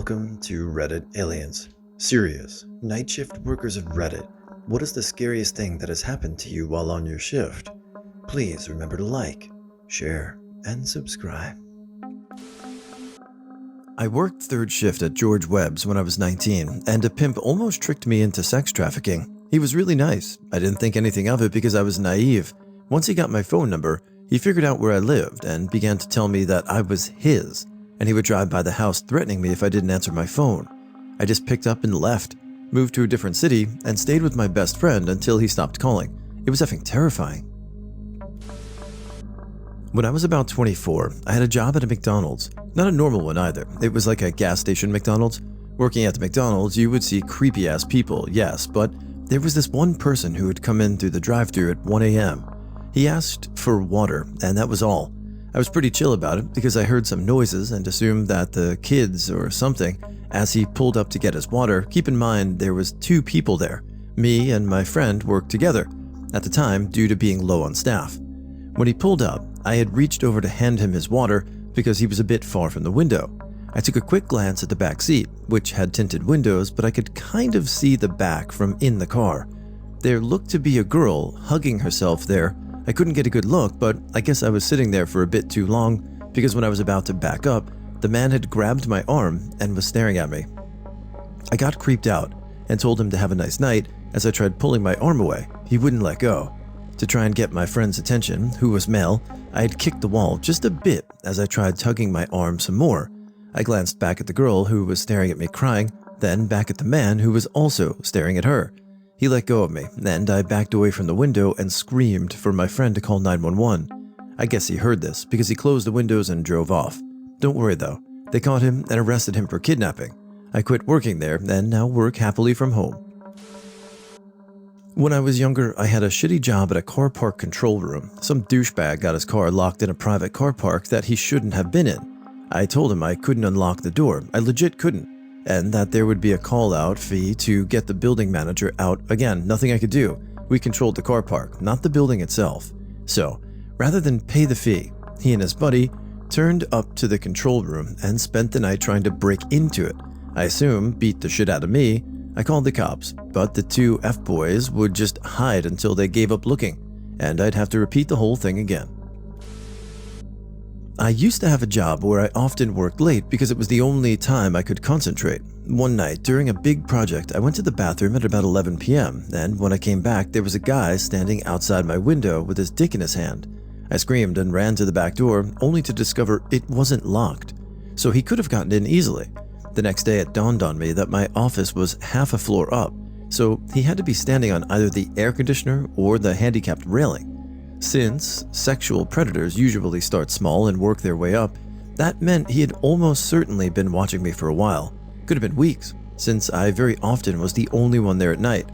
Welcome to Reddit Aliens. Serious, night shift workers of Reddit, what is the scariest thing that has happened to you while on your shift? Please remember to like, share, and subscribe. I worked third shift at George Webb's when I was 19, and a pimp almost tricked me into sex trafficking. He was really nice. I didn't think anything of it because I was naive. Once he got my phone number, he figured out where I lived and began to tell me that I was his, and he would drive by the house threatening me if I didn't answer my phone. I just picked up and left, moved to a different city, and stayed with my best friend until he stopped calling. It was effing terrifying. When I was about 24, I had a job at a McDonald's. Not a normal one either. It was like a gas station McDonald's. Working at the McDonald's, you would see creepy-ass people, yes, but there was this one person who would come in through the drive-thru at 1 a.m. He asked for water, and that was all. I was pretty chill about it because I heard some noises and assumed that the kids or something. As he pulled up to get his water, keep in mind there was 2 people there. Me and my friend worked together, at the time due to being low on staff. When he pulled up, I had reached over to hand him his water because he was a bit far from the window. I took a quick glance at the back seat, which had tinted windows, but I could kind of see the back from in the car. There looked to be a girl hugging herself there. I couldn't get a good look, but I guess I was sitting there for a bit too long because when I was about to back up, the man had grabbed my arm and was staring at me. I got creeped out and told him to have a nice night as I tried pulling my arm away. He wouldn't let go. To try and get my friend's attention, who was male, I had kicked the wall just a bit as I tried tugging my arm some more. I glanced back at the girl who was staring at me crying, then back at the man who was also staring at her. He let go of me, and I backed away from the window and screamed for my friend to call 911. I guess he heard this because he closed the windows and drove off. Don't worry though, they caught him and arrested him for kidnapping. I quit working there and now work happily from home. When I was younger, I had a shitty job at a car park control room. Some douchebag got his car locked in a private car park that he shouldn't have been in. I told him I couldn't unlock the door, I legit couldn't, and that there would be a call-out fee to get the building manager out. Again, nothing I could do. We controlled the car park, not the building itself. So, rather than pay the fee, he and his buddy turned up to the control room and spent the night trying to break into it. I assume beat the shit out of me. I called the cops, but the 2 F-boys would just hide until they gave up looking, and I'd have to repeat the whole thing again. I used to have a job where I often worked late because it was the only time I could concentrate. One night, during a big project, I went to the bathroom at about 11 p.m., and when I came back, there was a guy standing outside my window with his dick in his hand. I screamed and ran to the back door, only to discover it wasn't locked, so he could have gotten in easily. The next day, it dawned on me that my office was half a floor up, so he had to be standing on either the air conditioner or the handicapped railing. Since sexual predators usually start small and work their way up, that meant he had almost certainly been watching me for a while. Could have been weeks, since I very often was the only one there at night.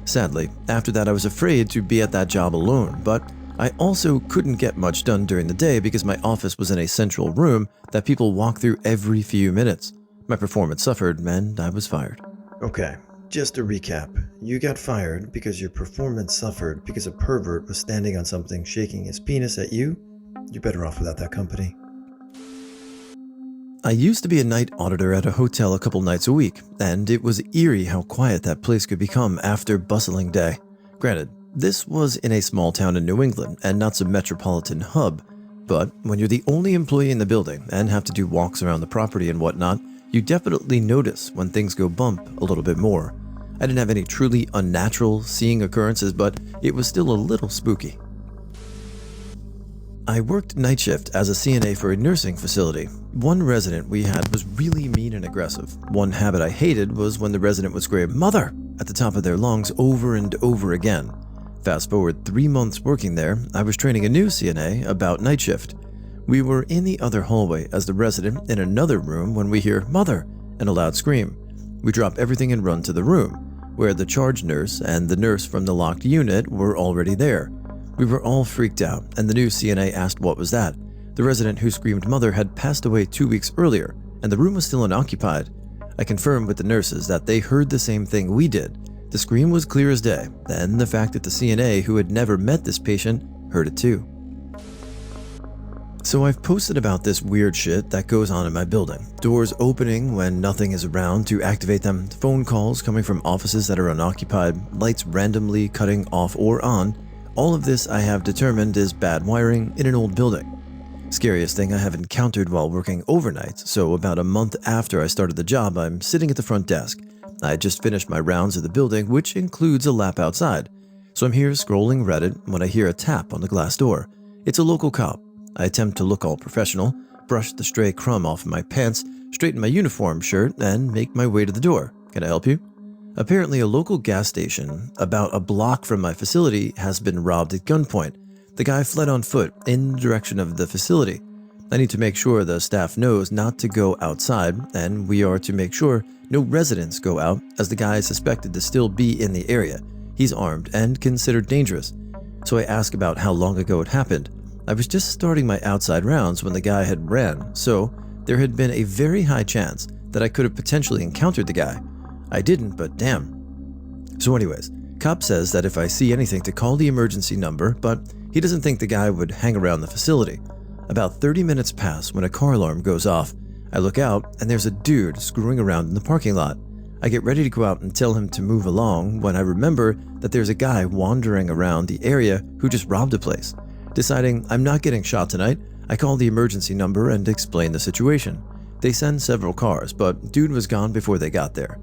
Sadly, after that I was afraid to be at that job alone, but I also couldn't get much done during the day because my office was in a central room that people walk through every few minutes. My performance suffered and I was fired. Okay, just to recap, you got fired because your performance suffered because a pervert was standing on something shaking his penis at you? You're better off without that company. I used to be a night auditor at a hotel a couple nights a week, and it was eerie how quiet that place could become after bustling day. Granted, this was in a small town in New England and not some metropolitan hub, but when you're the only employee in the building and have to do walks around the property and whatnot, you definitely notice when things go bump a little bit more. I didn't have any truly unnatural seeing occurrences, but it was still a little spooky. I worked night shift as a CNA for a nursing facility. One resident we had was really mean and aggressive. One habit I hated was when the resident would scream, "Mother!" at the top of their lungs over and over again. Fast forward 3 months working there, I was training a new CNA about night shift. We were in the other hallway as the resident in another room when we hear "Mother!" and a loud scream. We drop everything and run to the room, where the charge nurse and the nurse from the locked unit were already there. We were all freaked out, and the new CNA asked what was that. The resident who screamed "Mother!" had passed away 2 weeks earlier, and the room was still unoccupied. I confirmed with the nurses that they heard the same thing we did. The scream was clear as day, and the fact that the CNA who had never met this patient heard it too. So I've posted about this weird shit that goes on in my building. Doors opening when nothing is around to activate them, phone calls coming from offices that are unoccupied, lights randomly cutting off or on. All of this I have determined is bad wiring in an old building. Scariest thing I have encountered while working overnight, so about a month after I started the job, I'm sitting at the front desk. I had just finished my rounds of the building, which includes a lap outside. So I'm here scrolling Reddit when I hear a tap on the glass door. It's a local cop. I attempt to look all professional, brush the stray crumb off of my pants, straighten my uniform shirt, and make my way to the door. Can I help you? Apparently, a local gas station about a block from my facility has been robbed at gunpoint. The guy fled on foot in the direction of the facility. I need to make sure the staff knows not to go outside, and we are to make sure no residents go out, as the guy is suspected to still be in the area. He's armed and considered dangerous. So I ask about how long ago it happened. I was just starting my outside rounds when the guy had ran, so there had been a very high chance that I could have potentially encountered the guy. I didn't, but damn. So anyways, cop says that if I see anything to call the emergency number, but he doesn't think the guy would hang around the facility. About 30 minutes pass when a car alarm goes off. I look out and there's a dude screwing around in the parking lot. I get ready to go out and tell him to move along when I remember that there's a guy wandering around the area who just robbed a place. Deciding I'm not getting shot tonight, I call the emergency number and explain the situation. They send several cars, but dude was gone before they got there.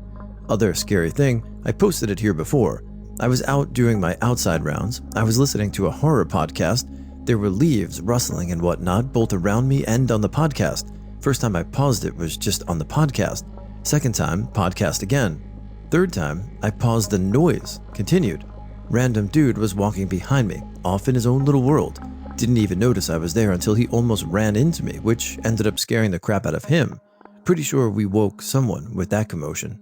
Other scary thing, I posted it here before. I was out doing my outside rounds. I was listening to a horror podcast. There were leaves rustling and whatnot, both around me and on the podcast. First time I paused it was just on the podcast. Second time, podcast again. Third time, I paused the noise, continued. Random dude was walking behind me, off in his own little world. Didn't even notice I was there until he almost ran into me, which ended up scaring the crap out of him. Pretty sure we woke someone with that commotion.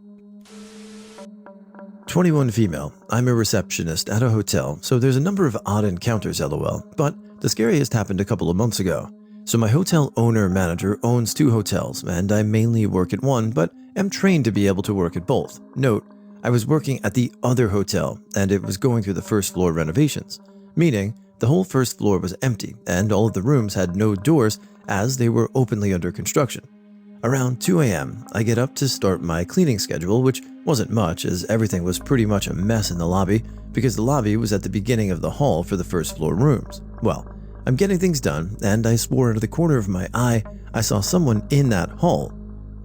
21 female. I'm a receptionist at a hotel, so there's a number of odd encounters LOL, but the scariest happened a couple of months ago. So my hotel owner-manager owns 2 hotels, and I mainly work at one, but am trained to be able to work at both. Note, I was working at the other hotel, and it was going through the first floor renovations, meaning the whole first floor was empty, and all of the rooms had no doors as they were openly under construction. Around 2 a.m., I get up to start my cleaning schedule, which wasn't much as everything was pretty much a mess in the lobby because the lobby was at the beginning of the hall for the first floor rooms. Well, I'm getting things done, and I swore out of the corner of my eye I saw someone in that hall.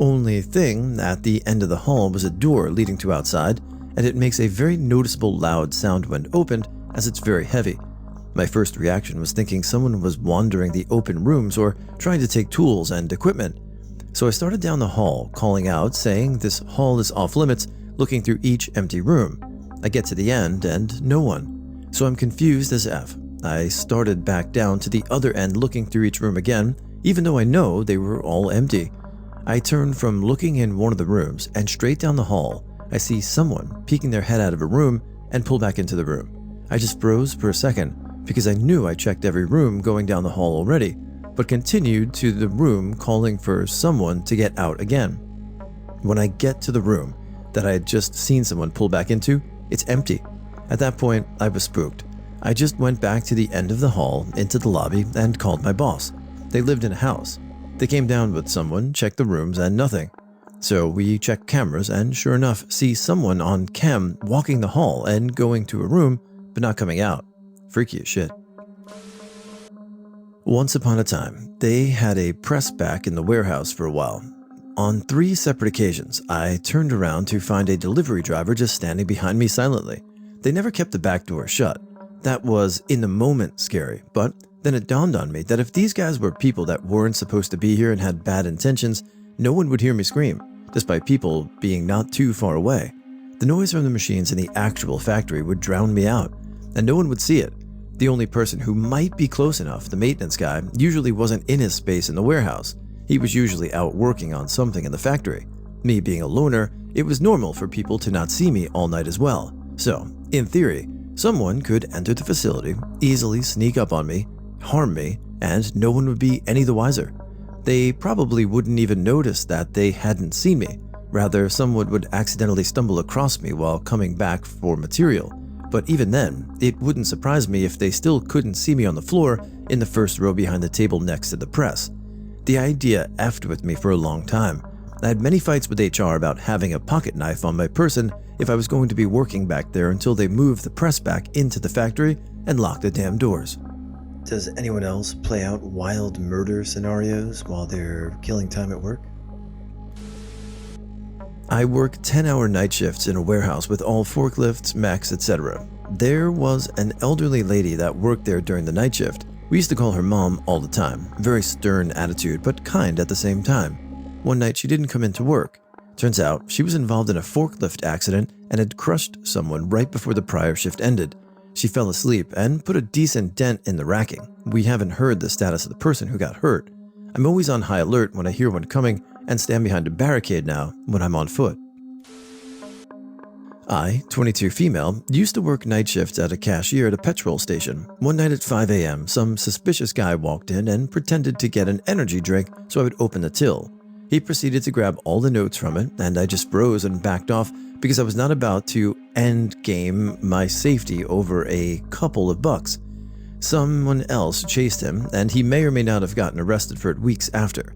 Only thing, at the end of the hall was a door leading to outside, and it makes a very noticeable loud sound when opened as it's very heavy. My first reaction was thinking someone was wandering the open rooms or trying to take tools and equipment. So I started down the hall, calling out, saying this hall is off limits, looking through each empty room. I get to the end and no one. So I'm confused as F. I started back down to the other end looking through each room again, even though I know they were all empty. I turn from looking in one of the rooms and straight down the hall, I see someone peeking their head out of a room and pull back into the room. I just froze for a second because I knew I checked every room going down the hall already, but continued to the room calling for someone to get out again. When I get to the room that I had just seen someone pull back into, it's empty. At that point, I was spooked. I just went back to the end of the hall into the lobby and called my boss. They lived in a house. They came down with someone, checked the rooms, and nothing. So we check cameras and sure enough see someone on cam walking the hall and going to a room but not coming out. Freaky as shit. Once upon a time, they had a press back in the warehouse for a while. On 3 separate occasions, I turned around to find a delivery driver just standing behind me silently. They never kept the back door shut. That was, in the moment, scary, but then it dawned on me that if these guys were people that weren't supposed to be here and had bad intentions, no one would hear me scream, despite people being not too far away. The noise from the machines in the actual factory would drown me out, and no one would see it. The only person who might be close enough, the maintenance guy, usually wasn't in his space in the warehouse. He was usually out working on something in the factory. Me being a loner, it was normal for people to not see me all night as well. So, in theory, someone could enter the facility, easily sneak up on me, harm me, and no one would be any the wiser. They probably wouldn't even notice that they hadn't seen me. Rather, someone would accidentally stumble across me while coming back for material. but even then, it wouldn't surprise me if they still couldn't see me on the floor in the first row behind the table next to the press. The idea effed with me for a long time. I had many fights with HR about having a pocket knife on my person if I was going to be working back there until they moved the press back into the factory and locked the damn doors. Does anyone else play out wild murder scenarios while they're killing time at work? I work 10-hour night shifts in a warehouse with all forklifts, mechs, etc. There was an elderly lady that worked there during the night shift. We used to call her mom all the time. Very stern attitude, but kind at the same time. One night she didn't come into work. Turns out she was involved in a forklift accident and had crushed someone right before the prior shift ended. She fell asleep and put a decent dent in the racking. We haven't heard the status of the person who got hurt. I'm always on high alert when I hear one coming and stand behind a barricade now when I'm on foot. I, 22 female, used to work night shifts at a cashier at a petrol station. One night at 5 a.m., some suspicious guy walked in and pretended to get an energy drink so I would open the till. He proceeded to grab all the notes from it, and I just froze and backed off because I was not about to end game my safety over a couple of bucks. Someone else chased him, and he may or may not have gotten arrested for it weeks after.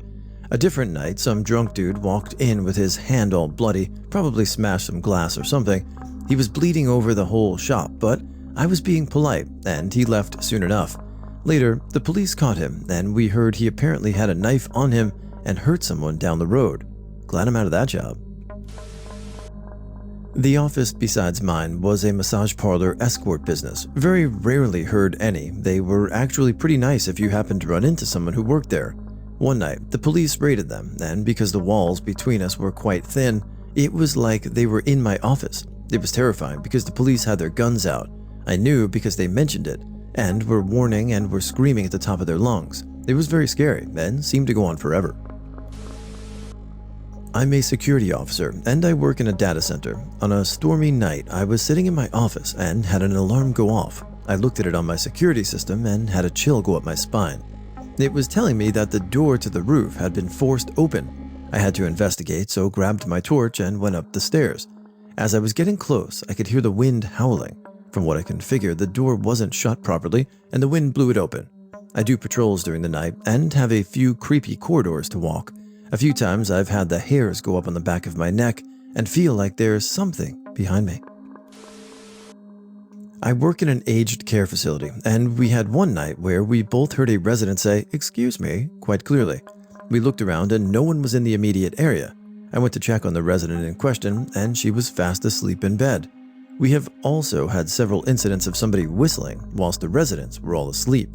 A different night, some drunk dude walked in with his hand all bloody, probably smashed some glass or something. He was bleeding over the whole shop, but I was being polite, and he left soon enough. Later, the police caught him, and we heard he apparently had a knife on him and hurt someone down the road. Glad I'm out of that job. The office besides mine was a massage parlor escort business. Very rarely heard any. They were actually pretty nice if you happened to run into someone who worked there. One night, the police raided them, and because the walls between us were quite thin, it was like they were in my office. It was terrifying because the police had their guns out. I knew because they mentioned it, and were warning and were screaming at the top of their lungs. It was very scary, and seemed to go on forever. I'm a security officer, and I work in a data center. On a stormy night, I was sitting in my office and had an alarm go off. I looked at it on my security system and had a chill go up my spine. It was telling me that the door to the roof had been forced open. I had to investigate, so grabbed my torch and went up the stairs. As I was getting close, I could hear the wind howling. From what I can figure, the door wasn't shut properly, and the wind blew it open. I do patrols during the night and have a few creepy corridors to walk. A few times I've had the hairs go up on the back of my neck and feel like there's something behind me. I work in an aged care facility, and we had one night where we both heard a resident say, "Excuse me," quite clearly. We looked around and no one was in the immediate area. I went to check on the resident in question, and she was fast asleep in bed. We have also had several incidents of somebody whistling whilst the residents were all asleep.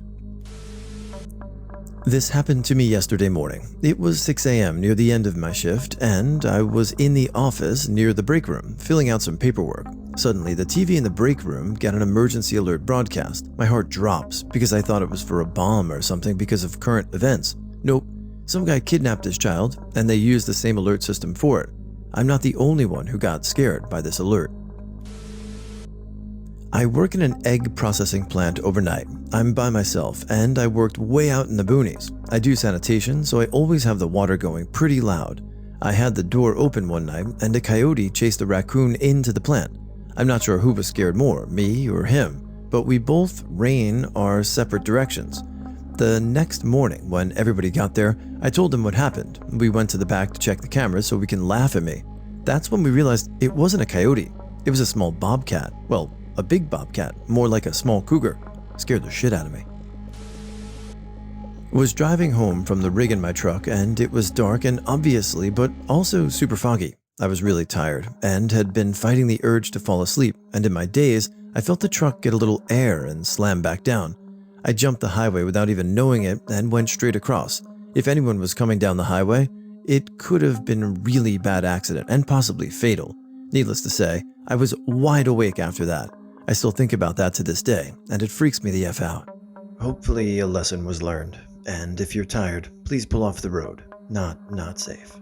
This happened to me yesterday morning. It was 6 a.m. near the end of my shift, and I was in the office near the break room, filling out some paperwork. Suddenly, the TV in the break room got an emergency alert broadcast. My heart drops because I thought it was for a bomb or something because of current events. Nope, some guy kidnapped his child, and they used the same alert system for it. I'm not the only one who got scared by this alert. I work in an egg processing plant overnight. I'm by myself, and I worked way out in the boonies. I do sanitation, so I always have the water going pretty loud. I had the door open one night, and a coyote chased a raccoon into the plant. I'm not sure who was scared more, me or him, but we both ran our separate directions. The next morning, when everybody got there, I told them what happened. We went to the back to check the cameras so we can laugh at me. That's when we realized it wasn't a coyote. It was a small bobcat. Well, a big bobcat, more like a small cougar. Scared the shit out of me. Was driving home from the rig in my truck, and it was dark and obviously, but also super foggy. I was really tired and had been fighting the urge to fall asleep, and in my daze, I felt the truck get a little air and slam back down. I jumped the highway without even knowing it and went straight across. If anyone was coming down the highway, it could have been a really bad accident and possibly fatal. Needless to say, I was wide awake after that. I still think about that to this day, and it freaks me the F out. Hopefully a lesson was learned, and if you're tired, please pull off the road. Not safe.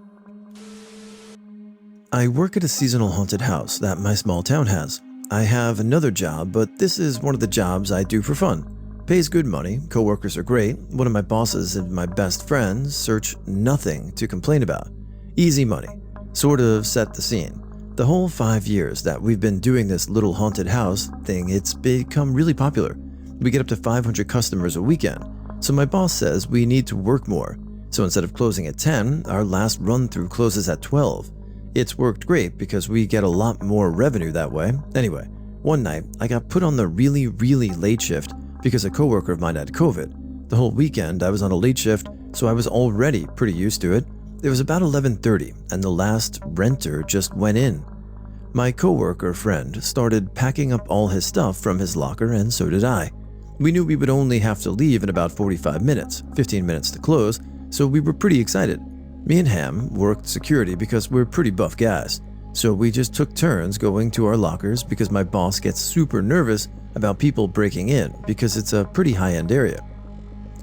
I work at a seasonal haunted house that my small town has. I have another job, but this is one of the jobs I do for fun. Pays good money, coworkers are great, one of my bosses and my best friends search nothing to complain about. Easy money. Sort of set the scene. The whole 5 years that we've been doing this little haunted house thing, it's become really popular. We get up to 500 customers a weekend, so my boss says we need to work more. So instead of closing at 10, our last run-through closes at 12. It's worked great because we get a lot more revenue that way. Anyway, one night, I got put on the really late shift because a coworker of mine had COVID. The whole weekend, I was on a late shift, so I was already pretty used to it. It was about 11:30, and the last renter just went in. My coworker friend started packing up all his stuff from his locker, and so did I. We knew we would only have to leave in about 45 minutes, 15 minutes to close, so we were pretty excited. Me and Ham worked security because we're pretty buff guys, so we just took turns going to our lockers because my boss gets super nervous about people breaking in because it's a pretty high-end area.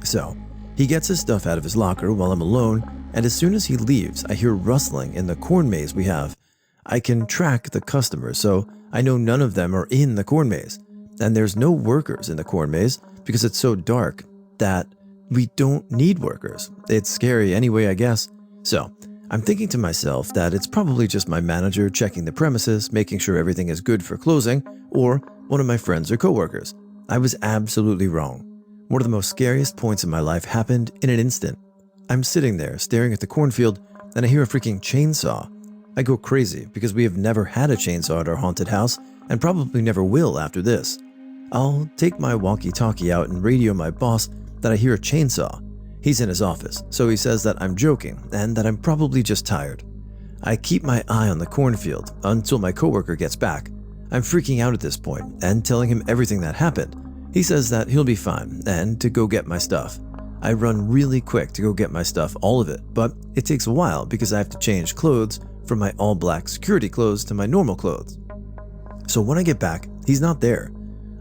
So, he gets his stuff out of his locker while I'm alone, and as soon as he leaves, I hear rustling in the corn maze we have. I can track the customers, so I know none of them are in the corn maze. And there's no workers in the corn maze because it's so dark that we don't need workers. It's scary anyway, I guess. So, I'm thinking to myself that it's probably just my manager checking the premises, making sure everything is good for closing, or one of my friends or coworkers. I was absolutely wrong. One of the most scariest points in my life happened in an instant. I'm sitting there staring at the cornfield and I hear a freaking chainsaw. I go crazy because we have never had a chainsaw at our haunted house and probably never will after this. I'll take my walkie-talkie out and radio my boss that I hear a chainsaw. He's in his office, so he says that I'm joking and that I'm probably just tired. I keep my eye on the cornfield until my coworker gets back. I'm freaking out at this point and telling him everything that happened. He says that he'll be fine and to go get my stuff. I run really quick to go get my stuff, all of it, but it takes a while because I have to change clothes from my all-black security clothes to my normal clothes. So when I get back, he's not there.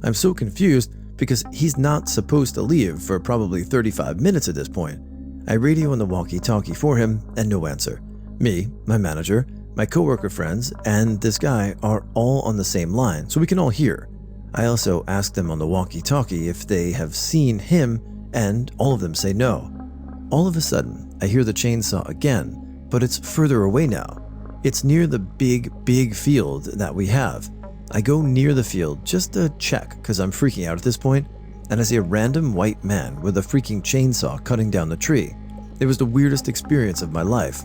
I'm so confused because he's not supposed to leave for probably 35 minutes at this point. I radio on the walkie-talkie for him and no answer. Me, my manager, my coworker friends, and this guy are all on the same line, so we can all hear. I also asked them on the walkie-talkie if they have seen him, and all of them say no. All of a sudden, I hear the chainsaw again, but it's further away now. It's near the big field that we have. I go near the field just to check because I'm freaking out at this point, and I see a random white man with a freaking chainsaw cutting down the tree. It was the weirdest experience of my life.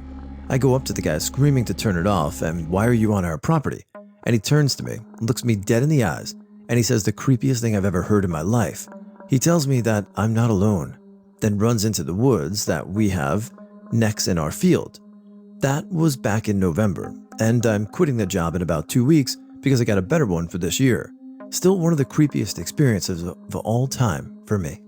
I go up to the guy screaming to turn it off and why are you on our property? And he turns to me, looks me dead in the eyes, and he says the creepiest thing I've ever heard in my life. He tells me that I'm not alone, then runs into the woods that we have next in our field. That was back in November, and I'm quitting the job in about 2 weeks because I got a better one for this year. Still one of the creepiest experiences of all time for me.